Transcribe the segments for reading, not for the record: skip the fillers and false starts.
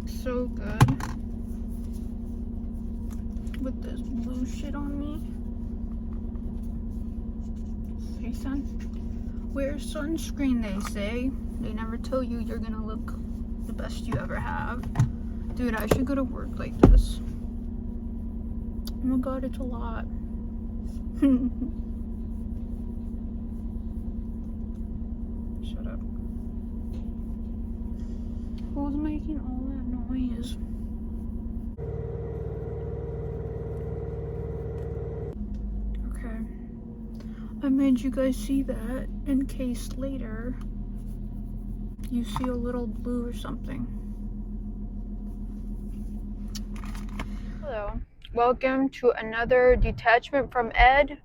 So good. With this blue shit on me. Hey son, wear sunscreen, they say. They never tell you you're gonna look the best you ever have. Dude, I should go to work like this. Oh my god, it's a lot. Shut up. Who's making all that noise? Okay. I made you guys see that in case later you see a little blue or something. Hello. Welcome to another detachment from Ed.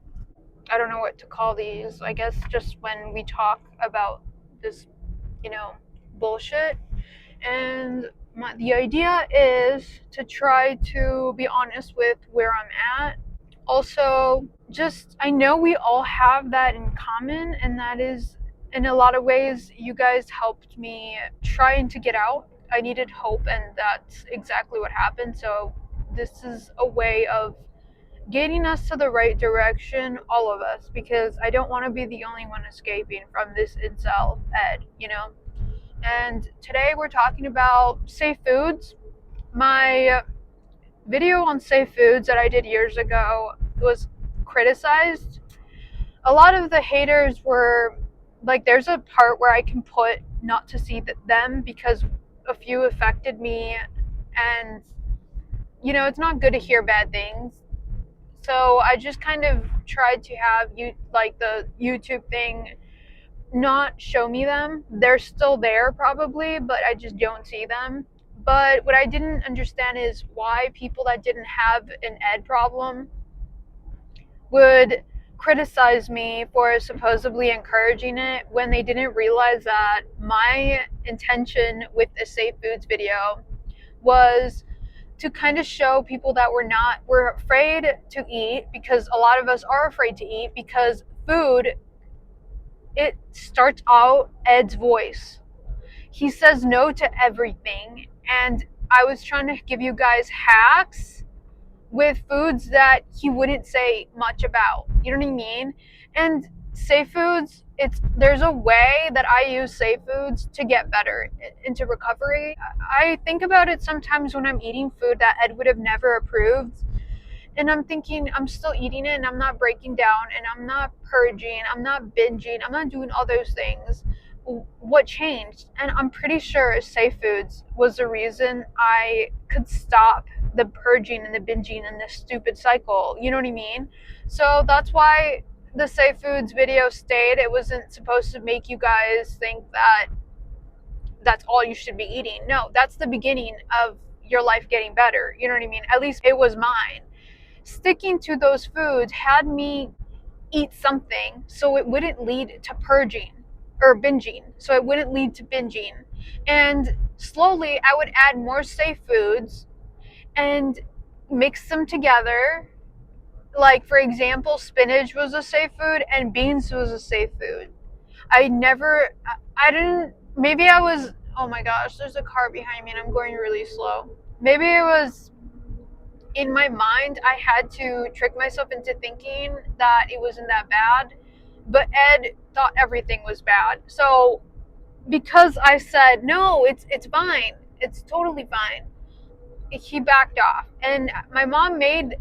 I don't know what to call these. I guess just when we talk about this, bullshit. And the idea is to try to be honest with where I'm at. Also, I know we all have that in common, and that is, in a lot of ways, you guys helped me trying to get out. I needed hope, and that's exactly what happened. So this is a way of getting us to the right direction, all of us, because I don't want to be the only one escaping from this incel Ed, And today we're talking about safe foods. My video on safe foods that I did years ago was criticized. A lot of the haters were like, there's a part where I can put not to see them because a few affected me, and it's not good to hear bad things. So I just kind of tried to have the YouTube thing not show me them. They're still there probably, but I just don't see them. But what I didn't understand is why people that didn't have an Ed problem would criticize me for supposedly encouraging it when they didn't realize that my intention with the safe foods video was to kind of show people that we're afraid to eat, because a lot of us are afraid to eat because food, it starts out Ed's voice. He says no to everything, and I was trying to give you guys hacks with foods that he wouldn't say much about. You know what I mean? And safe foods, there's a way that I use safe foods to get better into recovery. I think about it sometimes when I'm eating food that Ed would have never approved, and I'm thinking I'm still eating it and I'm not breaking down and I'm not purging, I'm not binging, I'm not doing all those things. What changed? And I'm pretty sure safe foods was the reason I could stop the purging and the binging and this stupid cycle. You know what I mean? So that's why the safe foods video stayed. It wasn't supposed to make you guys think that that's all you should be eating. No, that's the beginning of your life getting better. You know what I mean? At least it was mine. Sticking to those foods had me eat something so it wouldn't lead to purging or binging, so it wouldn't lead to binging. And slowly I would add more safe foods and mix them together. Like, for example, spinach was a safe food and beans was a safe food. I didn't, maybe I was, oh my gosh, there's a car behind me and I'm going really slow. Maybe it was in my mind, I had to trick myself into thinking that it wasn't that bad, but Ed thought everything was bad. So because I said, no, it's fine, it's totally fine, he backed off. And my mom makes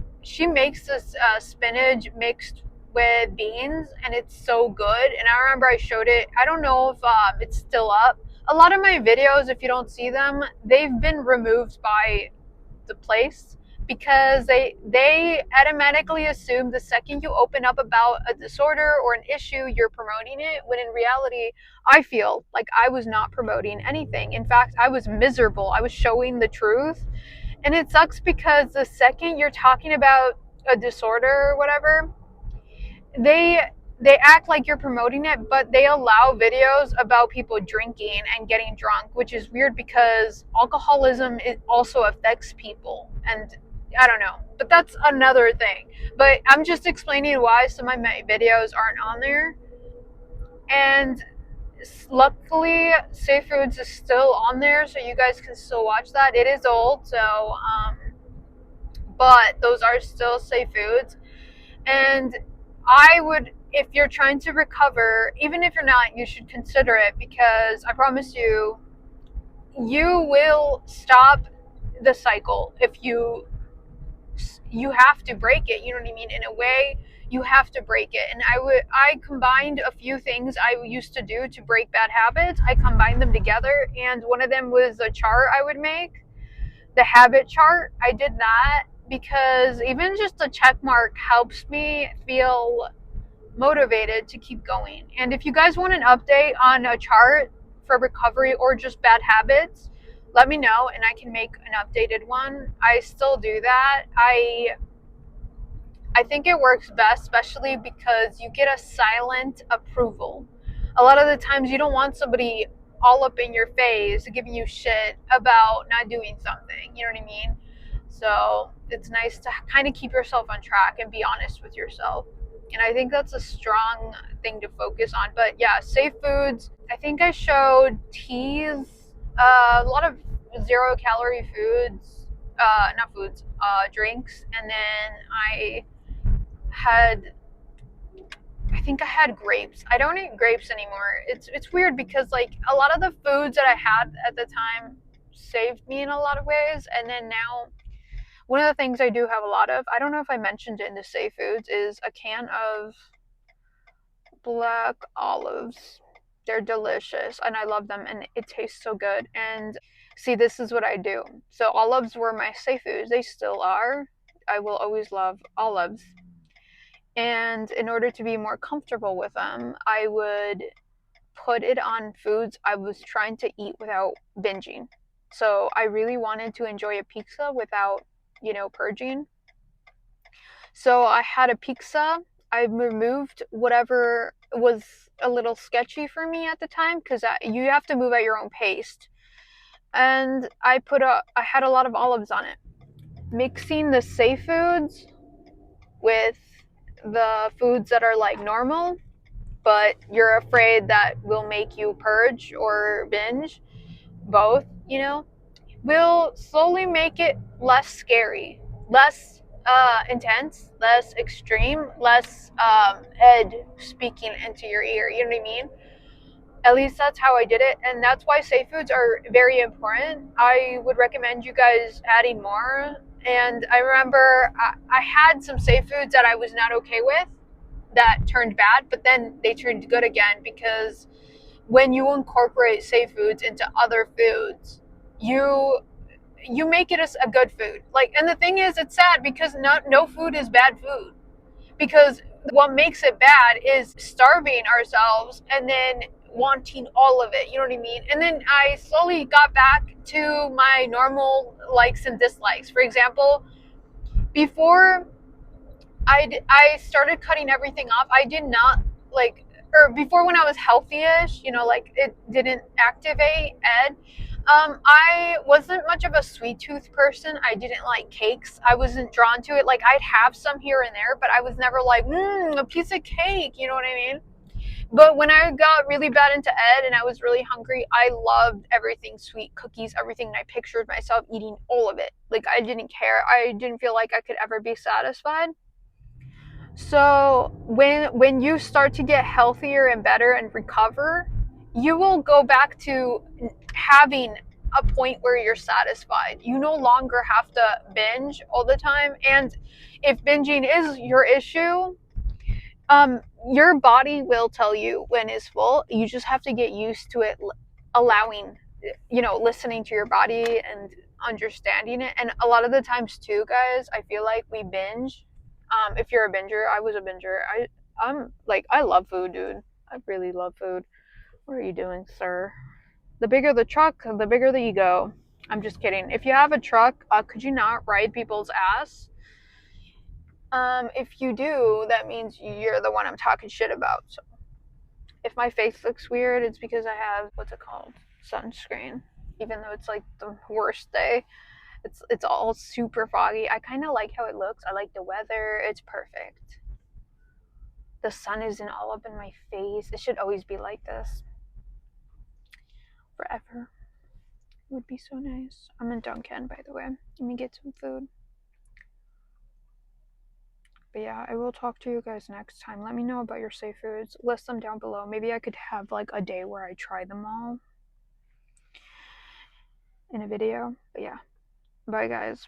this spinach mixed with beans, and it's so good. And I remember I showed it. I don't know if it's still up. A lot of my videos, if you don't see them, they've been removed by the place, because they automatically assume the second you open up about a disorder or an issue, you're promoting it, when in reality I feel like I was not promoting anything. In fact, I was miserable. I was showing the truth. And it sucks because the second you're talking about a disorder or whatever, they act like you're promoting it, but they allow videos about people drinking and getting drunk, which is weird because alcoholism, it also affects people. And I don't know, but that's another thing. But I'm just explaining why some of my videos aren't on there. And luckily, Safe Foods is still on there, so you guys can still watch that. It is old, so but those are still Safe Foods. And I would, if you're trying to recover, even if you're not, you should consider it, because I promise you, you will stop the cycle if you have to break it. You know what I mean? In a way, you have to break it. And I combined a few things I used to do to break bad habits. I combined them together, and one of them was a chart I would make, the habit chart. I did that because even just a check mark helps me feel motivated to keep going. And if you guys want an update on a chart for recovery or just bad habits, let me know and I can make an updated one. I still do that. I think it works best, especially because you get a silent approval. A lot of the times you don't want somebody all up in your face giving you shit about not doing something. You know what I mean? So it's nice to kind of keep yourself on track and be honest with yourself. And I think that's a strong thing to focus on. But yeah, Safe Foods. I think I showed teas, a lot of 0 calorie foods, not foods, drinks. And then had I think I had grapes. I don't eat grapes anymore. It's weird because like a lot of the foods that I had at the time saved me in a lot of ways, and then now one of the things I do have a lot of, I don't know if I mentioned it in the Safe Foods, is a can of black olives. They're delicious and I love them and it tastes so good. And see, this is what I do. So olives were my Safe Foods. They still are. I will always love olives. And in order to be more comfortable with them, I would put it on foods I was trying to eat without binging. So I really wanted to enjoy a pizza without, purging. So I had a pizza. I removed whatever was a little sketchy for me at the time because you have to move at your own pace. And I had a lot of olives on it. Mixing the Safe Foods with the foods that are like normal, but you're afraid that will make you purge or binge, both, will slowly make it less scary, less intense, less extreme, less Ed speaking into your ear. You know what I mean? At least that's how I did it, and that's why Safe Foods are very important. I would recommend you guys adding more. And I remember I had some Safe Foods that I was not okay with that turned bad, but then they turned good again because when you incorporate Safe Foods into other foods, you make it a good food. Like, and the thing is, it's sad because no food is bad food, because what makes it bad is starving ourselves and then wanting all of it. You know what I mean? And then I slowly got back to my normal likes and dislikes. For example, before I started cutting everything off, I did not like, or before when I was healthy-ish, like it didn't activate Ed. I wasn't much of a sweet tooth person. I didn't like cakes. I wasn't drawn to it. Like I'd have some here and there, but I was never like, a piece of cake. You know what I mean? But when I got really bad into Ed and I was really hungry, I loved everything sweet, cookies, everything. And I pictured myself eating all of it. Like I didn't care. I didn't feel like I could ever be satisfied. So when you start to get healthier and better and recover, you will go back to having a point where you're satisfied. You no longer have to binge all the time. And if binging is your issue, your body will tell you when it's full. You just have to get used to it, allowing, listening to your body and understanding it. And a lot of the times too, guys, I feel like we binge. If you're a binger, I was a binger. I'm like, I love food, dude. I really love food. What are you doing, sir? The bigger the truck, the bigger the ego. I'm just kidding. If you have a truck, could you not ride people's ass? If you do, that means you're the one I'm talking shit about. So if my face looks weird, it's because I have, what's it called? Sunscreen. Even though it's like the worst day. It's all super foggy. I kind of like how it looks. I like the weather. It's perfect. The sun isn't all up in my face. It should always be like this. forever. It would be so nice. I'm in Dunkin', by the way. Let me get some food. But yeah, I will talk to you guys next time. Let me know about your safe foods. List them down below. Maybe I could have like a day where I try them all in a video. But yeah, bye guys.